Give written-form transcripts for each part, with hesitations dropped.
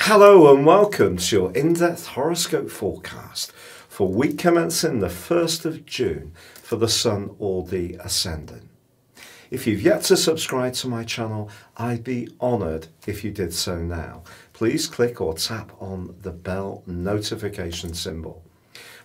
Hello and welcome to your in-depth horoscope forecast for week commencing the 1st of June for the Sun or the Ascendant. If you've yet to subscribe to my channel, I'd be honoured if you did so now. Please click or tap on the bell notification symbol.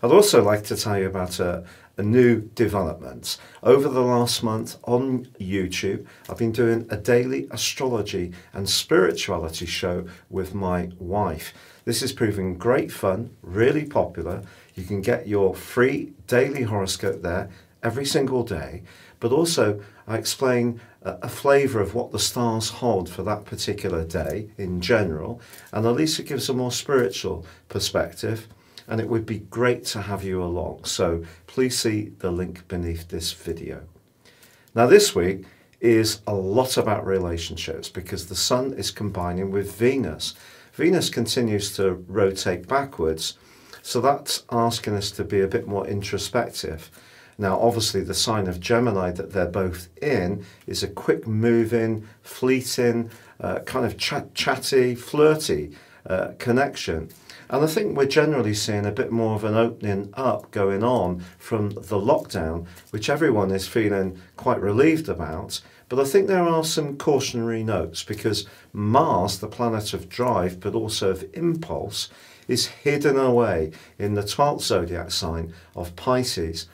I'd also like to tell you about a new development. Over the last month on YouTube, I've been doing a daily astrology and spirituality show with my wife. This is proving great fun, really popular. You can get your free daily horoscope there every single day, but also I explain a flavour of what the stars hold for that particular day in general, and Elisa gives a more spiritual perspective. And it would be great to have you along. So please see the link beneath this video. Now this week is a lot about relationships because the Sun is combining with Venus. Venus continues to rotate backwards, so that's asking us to be a bit more introspective. Now obviously the sign of Gemini that they're both in is a quick moving, fleeting, kind of chatty, flirty connection. And I think we're generally seeing a bit more of an opening up going on from the lockdown, which everyone is feeling quite relieved about. But I think there are some cautionary notes because Mars, the planet of drive, but also of impulse, is hidden away in the 12th zodiac sign of Pisces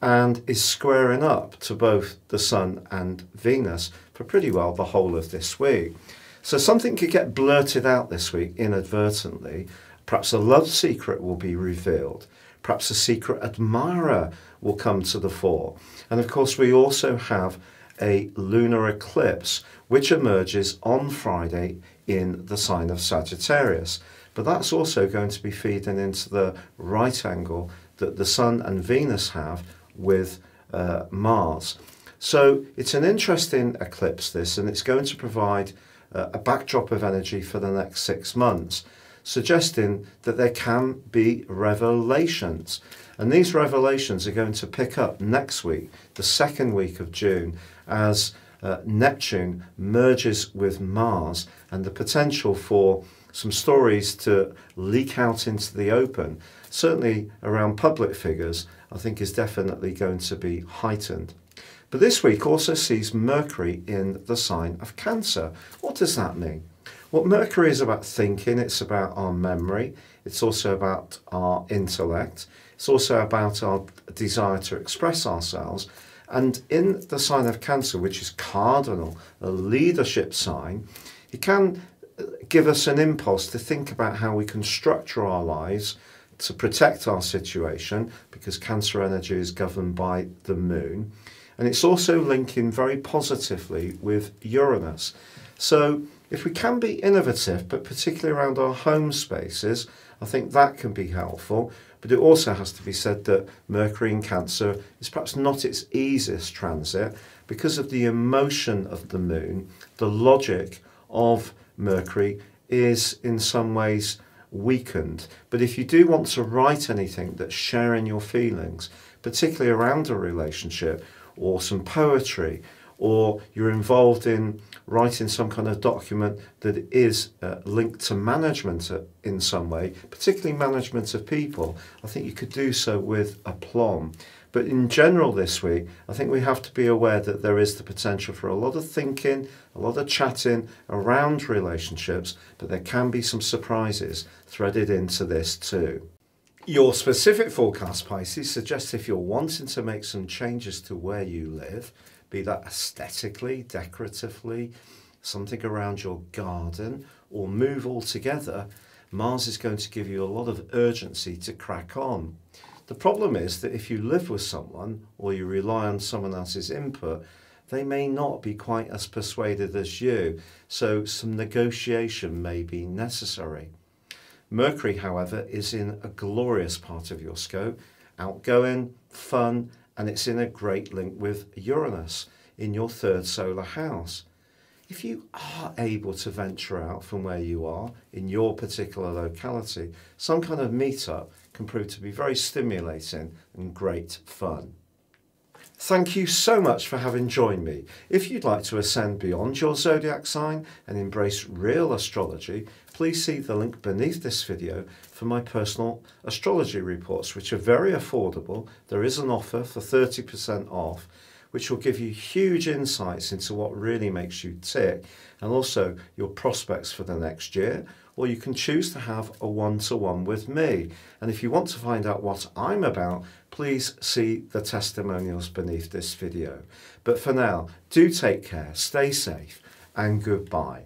and is squaring up to both the Sun and Venus for pretty well the whole of this week. So something could get blurted out this week inadvertently. Perhaps a love secret will be revealed. Perhaps a secret admirer will come to the fore. And of course, we also have a lunar eclipse, which emerges on Friday in the sign of Sagittarius. But that's also going to be feeding into the right angle that the Sun and Venus have with Mars. So it's an interesting eclipse, this, and it's going to provide a backdrop of energy for the next 6 months, suggesting that there can be revelations. And these revelations are going to pick up next week, the 2nd week of June, as Neptune merges with Mars, and the potential for some stories to leak out into the open, certainly around public figures, I think is definitely going to be heightened. But this week also sees Mercury in the sign of Cancer. What does that mean? Well, Mercury is about thinking, it's about our memory, it's also about our intellect, it's also about our desire to express ourselves. And in the sign of Cancer, which is cardinal, a leadership sign, it can give us an impulse to think about how we can structure our lives to protect our situation, because Cancer energy is governed by the moon. And it's also linking very positively with Uranus. So if we can be innovative, but particularly around our home spaces, I think that can be helpful. But it also has to be said that Mercury in Cancer is perhaps not its easiest transit because of the emotion of the moon. The logic of Mercury is in some ways weakened. But if you do want to write anything that's sharing your feelings, particularly around a relationship or some poetry, or you're involved in writing some kind of document that is linked to management in some way, particularly management of people, I think you could do so with aplomb. But in general this week, I think we have to be aware that there is the potential for a lot of thinking, a lot of chatting around relationships, but there can be some surprises threaded into this too. Your specific forecast, Pisces, suggests if you're wanting to make some changes to where you live, be that aesthetically, decoratively, something around your garden, or move altogether, Mars is going to give you a lot of urgency to crack on. The problem is that if you live with someone, or you rely on someone else's input, they may not be quite as persuaded as you, so some negotiation may be necessary. Mercury, however, is in a glorious part of your scope, outgoing, fun, and it's in a great link with Uranus in your 3rd solar house. If you are able to venture out from where you are in your particular locality, some kind of meetup can prove to be very stimulating and great fun. Thank you so much for having joined me. If you'd like to ascend beyond your zodiac sign and embrace real astrology, please see the link beneath this video for my personal astrology reports, which are very affordable. There is an offer for 30% off, which will give you huge insights into what really makes you tick and also your prospects for the next year. Or you can choose to have a one-to-one with me. And if you want to find out what I'm about, please see the testimonials beneath this video. But for now, do take care, stay safe, and goodbye.